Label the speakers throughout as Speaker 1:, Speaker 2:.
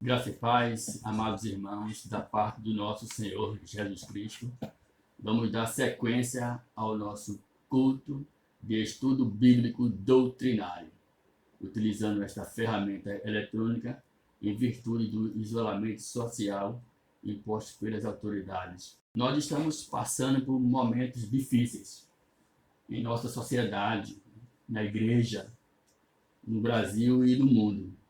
Speaker 1: Graça e paz, amados irmãos, da parte do nosso Senhor Jesus Cristo. Vamos dar sequência ao nosso culto de estudo bíblico doutrinário, utilizando esta ferramenta eletrônica em virtude do isolamento social imposto pelas autoridades. Nós estamos passando por momentos difíceis em nossa sociedade, na igreja, no Brasil e no mundo.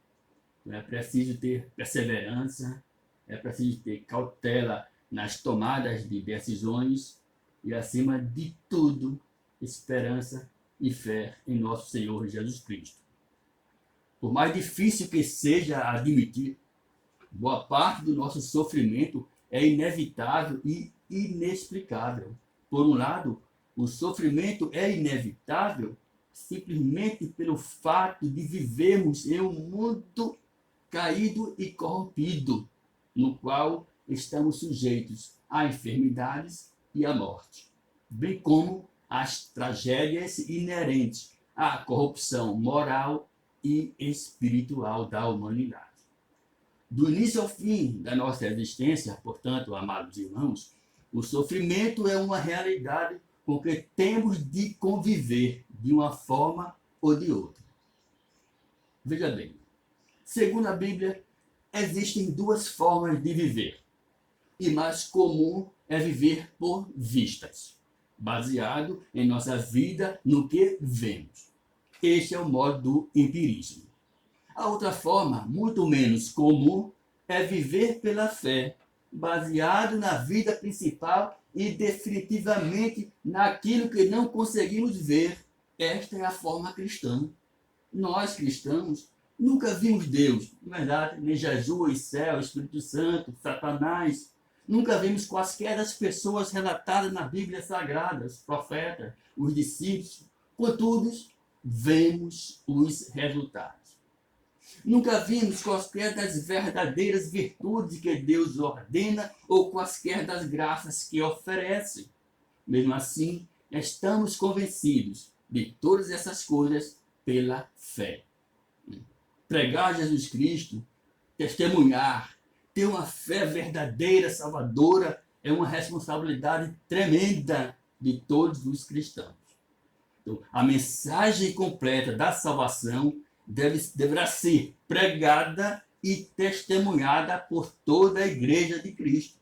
Speaker 1: É preciso ter perseverança, é preciso ter cautela nas tomadas de decisões e, acima de tudo, esperança e fé em nosso Senhor Jesus Cristo. Por mais difícil que seja admitir, boa parte do nosso sofrimento é inevitável e inexplicável. Por um lado, o sofrimento é inevitável simplesmente pelo fato de vivermos em um mundo caído e corrompido, no qual estamos sujeitos a enfermidades e à morte, bem como às tragédias inerentes à corrupção moral e espiritual da humanidade. Do início ao fim da nossa existência, portanto, amados irmãos, o sofrimento é uma realidade com que temos de conviver de uma forma ou de outra. Veja bem, segundo a Bíblia, existem duas formas de viver. E mais comum é viver por vistas, baseado em nossa vida no que vemos. Este é o modo do empirismo. A outra forma, muito menos comum, é viver pela fé, baseado na vida principal e definitivamente naquilo que não conseguimos ver. Esta é a forma cristã. Nós, cristãos, nunca vimos Deus, na verdade, nem Jesus, céu, Espírito Santo, Satanás. Nunca vimos quaisquer das pessoas relatadas na Bíblia Sagrada, os profetas, os discípulos. Contudo, vemos os resultados. Nunca vimos quaisquer das verdadeiras virtudes que Deus ordena ou quaisquer das graças que oferece. Mesmo assim, estamos convencidos de todas essas coisas pela fé. Pregar Jesus Cristo, testemunhar, ter uma fé verdadeira, salvadora, é uma responsabilidade tremenda de todos os cristãos. Então, a mensagem completa da salvação deverá ser pregada e testemunhada por toda a Igreja de Cristo.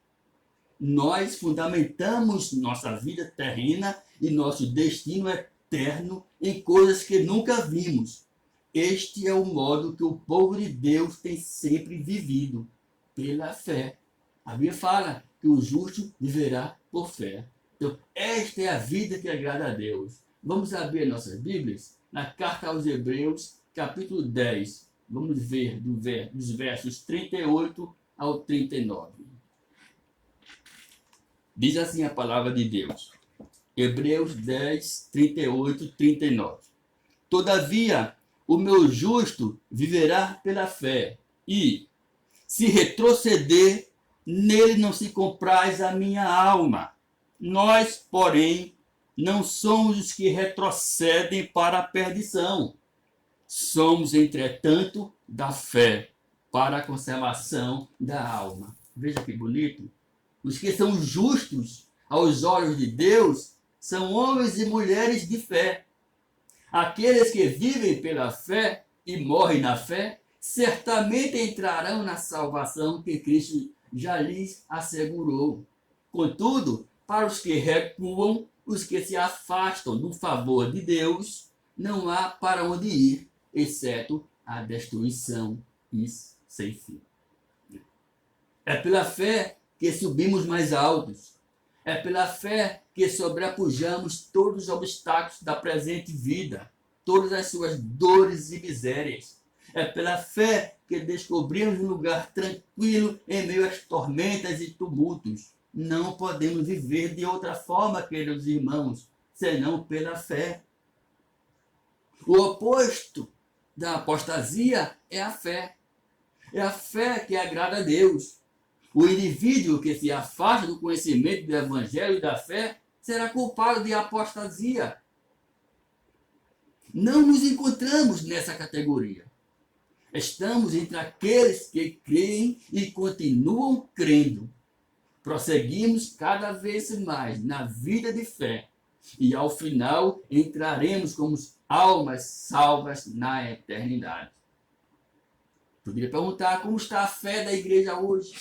Speaker 1: Nós fundamentamos nossa vida terrena e nosso destino eterno em coisas que nunca vimos. Este é o modo que o povo de Deus tem sempre vivido, pela fé. A Bíblia fala que o justo viverá por fé. Então, esta é a vida que agrada a Deus. Vamos abrir nossas Bíblias na carta aos Hebreus, capítulo 10. Vamos ver dos versos 38 ao 39. Diz assim a palavra de Deus. Hebreus 10, 38, 39. Todavia, o meu justo viverá pela fé, e, se retroceder, nele não se compraz a minha alma. Nós, porém, não somos os que retrocedem para a perdição. Somos, entretanto, da fé para a conservação da alma. Veja que bonito. Os que são justos aos olhos de Deus são homens e mulheres de fé. Aqueles que vivem pela fé e morrem na fé, certamente entrarão na salvação que Cristo já lhes assegurou. Contudo, para os que recuam, os que se afastam do favor de Deus, não há para onde ir, exceto a destruição e sem fim. É pela fé que subimos mais altos. É pela fé que sobrepujamos todos os obstáculos da presente vida, todas as suas dores e misérias. É pela fé que descobrimos um lugar tranquilo em meio às tormentas e tumultos. Não podemos viver de outra forma, queridos irmãos, senão pela fé. O oposto da apostasia é a fé. É a fé que agrada a Deus. O indivíduo que se afasta do conhecimento do Evangelho e da fé será culpado de apostasia. Não nos encontramos nessa categoria. Estamos entre aqueles que creem e continuam crendo. Prosseguimos cada vez mais na vida de fé e ao final entraremos como almas salvas na eternidade. Poderia perguntar como está a fé da igreja hoje?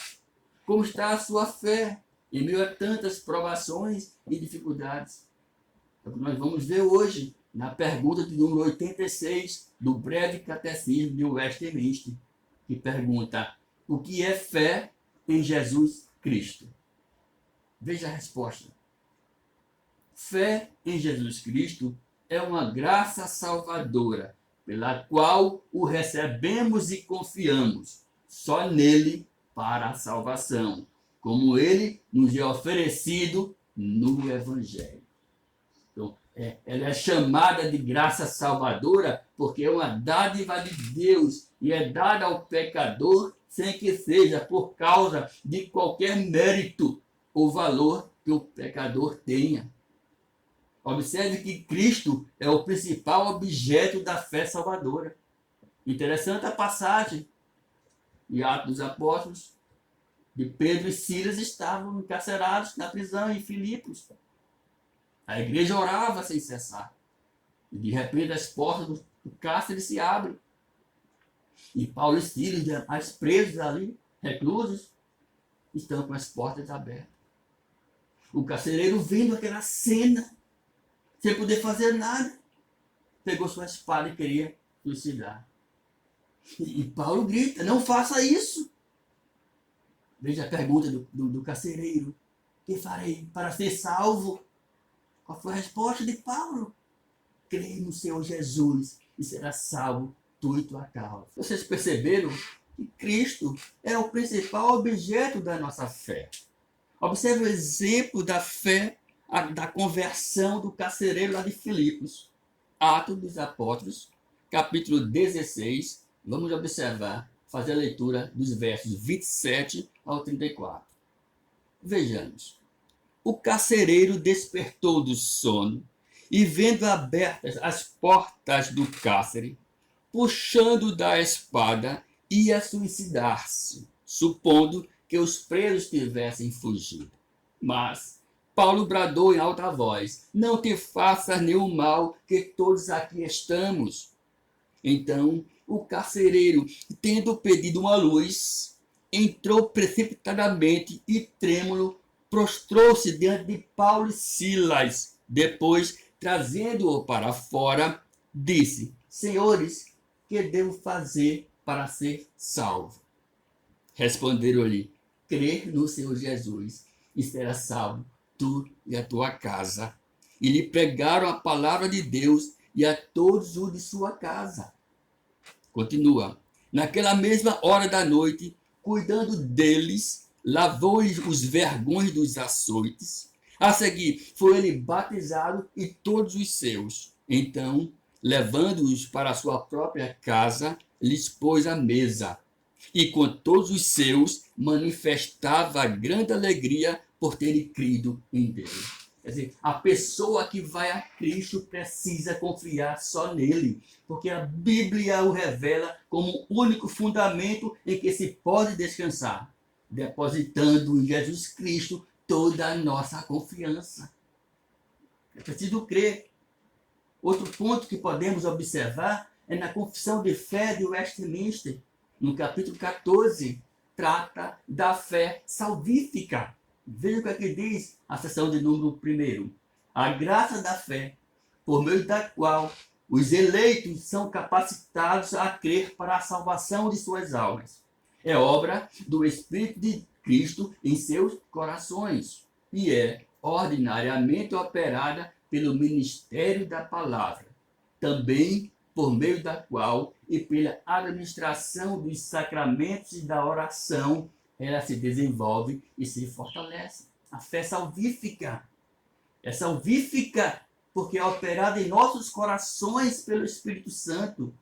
Speaker 1: Como está a sua fé em meio a tantas provações e dificuldades? É o que nós vamos ver hoje na pergunta de número 86 do breve catecismo de Westminster, que pergunta: o que é fé em Jesus Cristo? Veja a resposta. Fé em Jesus Cristo é uma graça salvadora, pela qual o recebemos e confiamos só nele para a salvação, como ele nos é oferecido no Evangelho. Então, ela é chamada de graça salvadora porque é uma dádiva de Deus e é dada ao pecador sem que seja por causa de qualquer mérito ou valor que o pecador tenha. Observe que Cristo é o principal objeto da fé salvadora. Interessante a passagem de Atos dos Apóstolos, de Pedro e Silas estavam encarcerados na prisão em Filipos. A igreja orava sem cessar. E de repente as portas do cárcere se abrem. E Paulo e Silas, mais presos ali, reclusos, estão com as portas abertas. O carcereiro vendo aquela cena, sem poder fazer nada, pegou sua espada e queria suicidar. E Paulo grita: não faça isso. Veja a pergunta do carcereiro: que farei para ser salvo? Qual foi a resposta de Paulo? Crê no Senhor Jesus e será salvo tu e tua casa. Vocês perceberam que Cristo é o principal objeto da nossa fé. Observe o exemplo da fé, da conversão do carcereiro lá de Filipos. Atos dos Apóstolos, capítulo 16. Vamos observar, fazer a leitura dos versos 27 ao 34. Vejamos. O carcereiro despertou do sono e, vendo abertas as portas do cárcere, puxando da espada, ia suicidar-se, supondo que os presos tivessem fugido. Mas Paulo bradou em alta voz: não te faças nenhum mal, que todos aqui estamos. Então o carcereiro, tendo pedido uma luz, entrou precipitadamente e, trêmulo, prostrou-se diante de Paulo e Silas. Depois, trazendo-o para fora, disse: senhores, que devo fazer para ser salvo? Responderam-lhe: crer no Senhor Jesus e será salvo tu e a tua casa. E lhe pregaram a palavra de Deus e a todos os de sua casa. Continua. Naquela mesma hora da noite, cuidando deles, lavou-lhes os vergões dos açoites. A seguir, foi ele batizado e todos os seus. Então, levando-os para a sua própria casa, lhes pôs a mesa. E com todos os seus, manifestava grande alegria por terem crido em Deus. Quer dizer, a pessoa que vai a Cristo precisa confiar só nele, porque a Bíblia o revela como o único fundamento em que se pode descansar, depositando em Jesus Cristo toda a nossa confiança. É preciso crer. Outro ponto que podemos observar é na confissão de fé de Westminster, no capítulo 14, trata da fé salvífica. Veja o que aqui diz a seção de número 1. A graça da fé, por meio da qual os eleitos são capacitados a crer para a salvação de suas almas. É obra do Espírito de Cristo em seus corações e é ordinariamente operada pelo ministério da palavra, também por meio da qual e pela administração dos sacramentos e da oração, ela se desenvolve e se fortalece. A fé salvífica é salvífica porque é operada em nossos corações pelo Espírito Santo.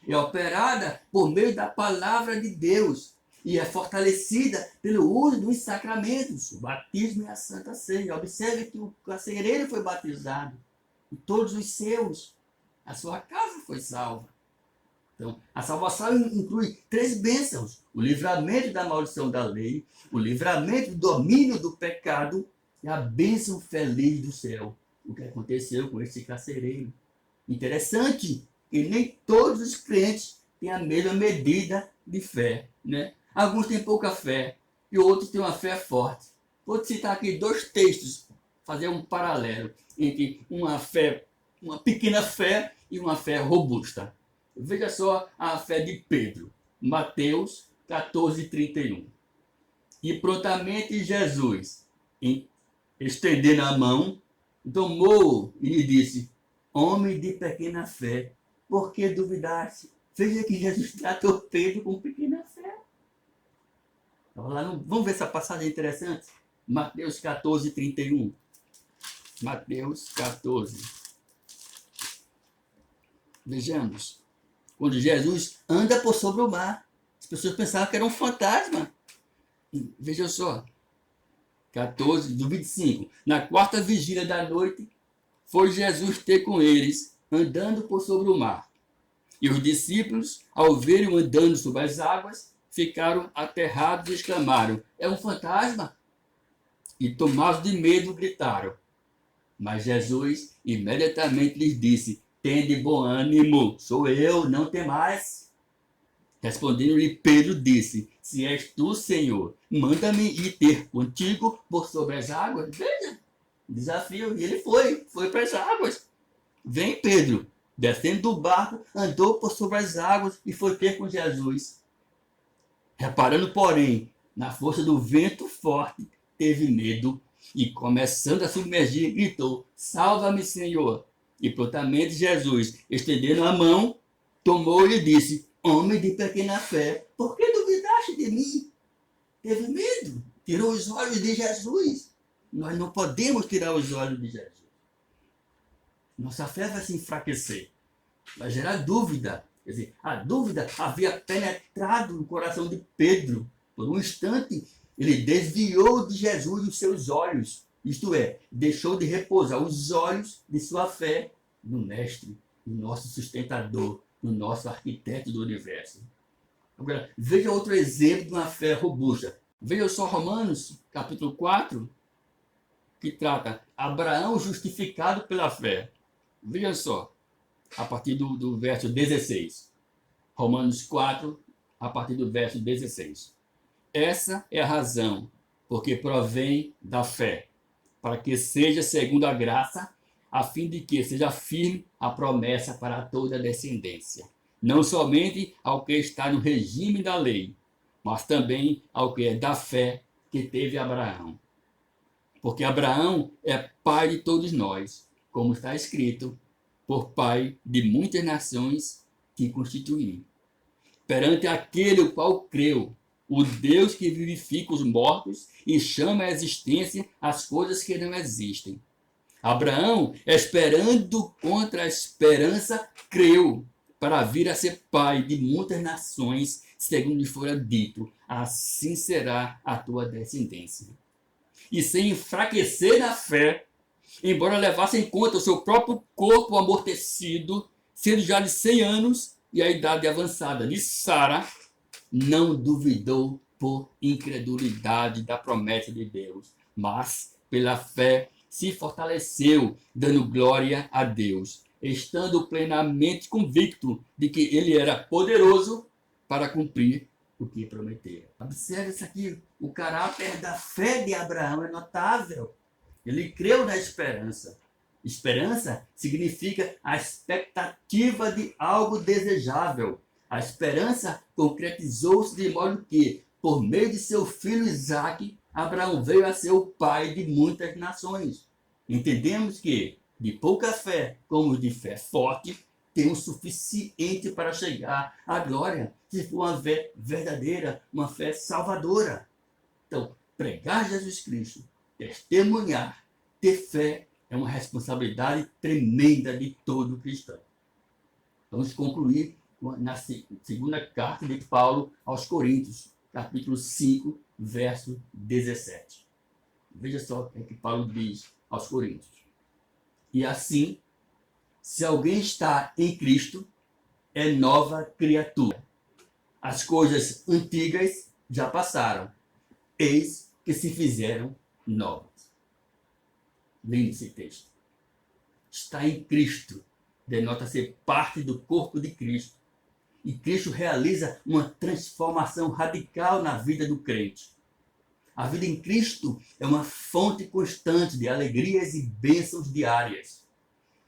Speaker 1: É operada por meio da palavra de Deus e é fortalecida pelo uso dos sacramentos, o batismo e a Santa Ceia. Observe que o carcereiro foi batizado e todos os seus, a sua casa foi salva. Então, a salvação inclui 3 bênçãos: o livramento da maldição da lei, o livramento do domínio do pecado e a bênção feliz do céu. O que aconteceu com esse carcereiro. Interessante que nem todos os crentes têm a mesma medida de fé, né? Alguns têm pouca fé e outros têm uma fé forte. Vou citar aqui 2 textos, fazer um paralelo entre uma pequena fé e uma fé robusta. Veja só a fé de Pedro, Mateus 14:31. E prontamente Jesus, estendendo a mão, tomou e lhe disse: homem de pequena fé, por que duvidaste? Veja que Jesus tratou Pedro com pequena fé. Vamos ver essa passagem interessante? Mateus 14:31. Mateus 14. Vejamos. Quando Jesus anda por sobre o mar, as pessoas pensavam que era um fantasma. Veja só. 14, do 25. Na 4ª vigília da noite, foi Jesus ter com eles, andando por sobre o mar. E os discípulos, ao verem andando sobre as águas, ficaram aterrados e exclamaram: é um fantasma? E tomados de medo, gritaram. Mas Jesus imediatamente lhes disse: tende bom ânimo, sou eu, não temais. Respondendo-lhe Pedro disse: se és tu, Senhor, manda-me ir ter contigo por sobre as águas. Veja, desafio. E ele foi para as águas. Vem, Pedro. Descendo do barco, andou por sobre as águas e foi ter com Jesus. Reparando, porém, na força do vento forte, teve medo e, começando a submergir, gritou: salva-me, Senhor. E prontamente Jesus, estendendo a mão, tomou-lhe e disse: homem de pequena fé, por que duvidaste de mim? Teve medo, tirou os olhos de Jesus. Nós não podemos tirar os olhos de Jesus. Nossa fé vai se enfraquecer, vai gerar dúvida. Quer dizer, a dúvida havia penetrado no coração de Pedro. Por um instante, ele desviou de Jesus os seus olhos. Isto é, deixou de repousar os olhos de sua fé no Mestre, no nosso sustentador, no nosso arquiteto do universo. Agora, veja outro exemplo de uma fé robusta. Veja só Romanos, capítulo 4, que trata Abraão justificado pela fé. Veja só, a partir do verso 16. Romanos 4, a partir do verso 16. Essa é a razão, porque provém da fé, para que seja segundo a graça, a fim de que seja firme a promessa para toda a descendência, não somente ao que está no regime da lei, mas também ao que é da fé que teve Abraão. Porque Abraão é pai de todos nós, como está escrito, por pai de muitas nações te constituí. Perante aquele o qual creu, o Deus que vivifica os mortos e chama à existência as coisas que não existem. Abraão, esperando contra a esperança, creu, para vir a ser pai de muitas nações, segundo lhe fora dito, assim será a tua descendência. E sem enfraquecer na fé, embora levasse em conta o seu próprio corpo amortecido, sendo já de 100 anos e a idade avançada de Sara, não duvidou por incredulidade da promessa de Deus, mas pela fé se fortaleceu, dando glória a Deus, estando plenamente convicto de que ele era poderoso para cumprir o que prometeu. Observe isso aqui, o caráter da fé de Abraão é notável. Ele creu na esperança. Esperança significa a expectativa de algo desejável. A esperança concretizou-se de modo que, por meio de seu filho Isaque, Abraão veio a ser o pai de muitas nações. Entendemos que, de pouca fé como de fé forte, tem o suficiente para chegar à glória, se for uma fé verdadeira, uma fé salvadora. Então, pregar Jesus Cristo, testemunhar, ter fé, é uma responsabilidade tremenda de todo cristão. Vamos concluir na segunda carta de Paulo aos Coríntios, capítulo 5, verso 17. Veja só o que Paulo diz aos Coríntios. E assim, se alguém está em Cristo, é nova criatura. As coisas antigas já passaram, eis que se fizeram novas. Lindo esse texto. Está em Cristo denota ser parte do corpo de Cristo. E Cristo realiza uma transformação radical na vida do crente. A vida em Cristo é uma fonte constante de alegrias e bênçãos diárias.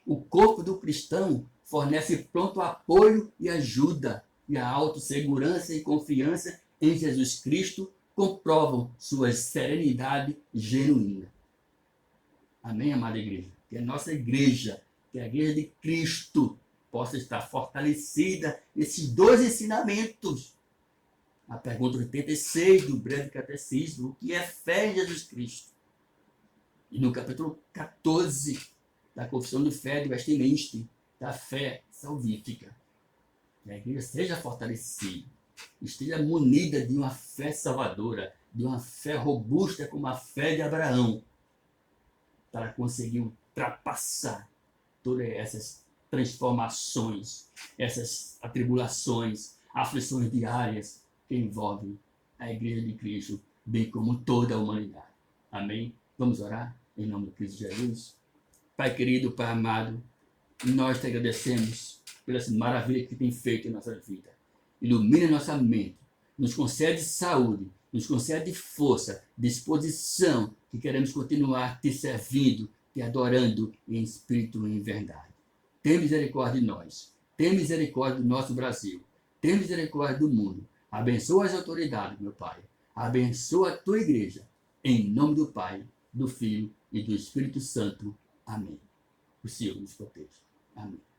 Speaker 1: O corpo do cristão fornece pronto apoio e ajuda, e a autossegurança e confiança em Jesus Cristo comprovam sua serenidade genuína. Amém, amada igreja? Que a nossa igreja, que a igreja de Cristo, possa estar fortalecida nesses dois ensinamentos. A pergunta 86 do breve catecismo, o que é fé em Jesus Cristo? E no capítulo 14 da Confissão de Fé de Westminster, da fé salvífica. Que a igreja seja fortalecida, esteja munida de uma fé salvadora, de uma fé robusta como a fé de Abraão, para conseguir ultrapassar todas essas transformações, essas atribulações, aflições diárias que envolvem a Igreja de Cristo, bem como toda a humanidade. Amém? Vamos orar em nome de Cristo Jesus. Pai querido, Pai amado, nós te agradecemos pelas maravilhas que tem feito em nossa vida. Ilumina nossa mente, nos concede saúde, nos concede força, disposição, que queremos continuar te servindo, te adorando em espírito e em verdade. Tem misericórdia de nós, tem misericórdia do nosso Brasil, tem misericórdia do mundo. Abençoa as autoridades, meu Pai. Abençoa a tua igreja. Em nome do Pai, do Filho e do Espírito Santo. Amém. O Senhor nos proteja. Amém.